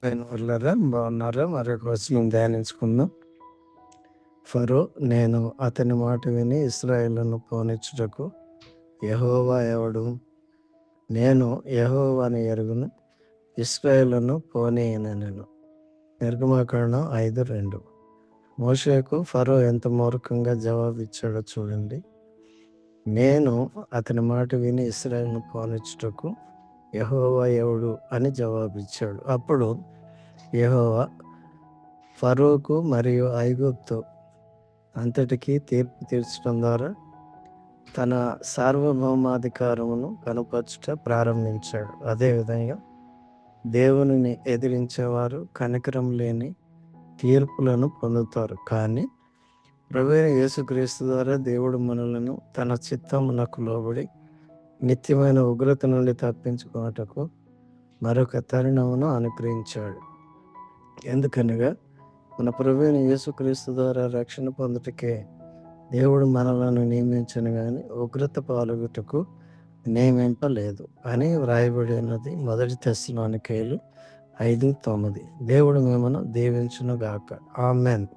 వాళ్ళరా బాగున్నారా? మరొక వచనం ధ్యానించుకుందాం. ఫరో, నేను అతని మాట విని ఇశ్రాయేలును పోనిచ్చుటకు యెహోవా ఎవడు? నేను యెహోవాని ఎరుగును, ఇశ్రాయేలును పోనీయనెను. నిర్గమకాండం 5:2. మోషేకు ఫరో ఎంత మూర్ఖంగా జవాబిచ్చాడో చూడండి. నేను అతని మాట విని ఇశ్రాయేలును పోనిచ్చుటకు యెహోవా ఎవడు అని జవాబిచ్చాడు. అప్పుడు యెహోవా ఫరోకు మరియు ఐగుప్తు అంతటికీ తీర్పు తీర్చడం ద్వారా తన సార్వభౌమాధికారమును కనపరచుట ప్రారంభించాడు. అదేవిధంగా దేవునిని ఎదిరించేవారు కనికరం లేని తీర్పులను పొందుతారు. కానీ ప్రభువైన యేసుక్రీస్తు ద్వారా దేవుడు మనలను తన చిత్తమునకు లోబడి నిత్యమైన ఉగ్రత నుండి తప్పించుకొనుటకు మరొక తరుణమును అనుగ్రహించాడు. ఎందుకనగా మన ప్రభువైన యేసుక్రీస్తు ద్వారా రక్షణ పొందుటకే దేవుడు మనలను నియమించను గాని ఉగ్రత పాల్గొట్టుటకు నియమింపలేదు అని వ్రాయబడి ఉన్నది. 1 తెస్సలోనికైయులు 5:9. దేవుడు మిమ్మల్ని దీవించును గాక. ఆమేన్.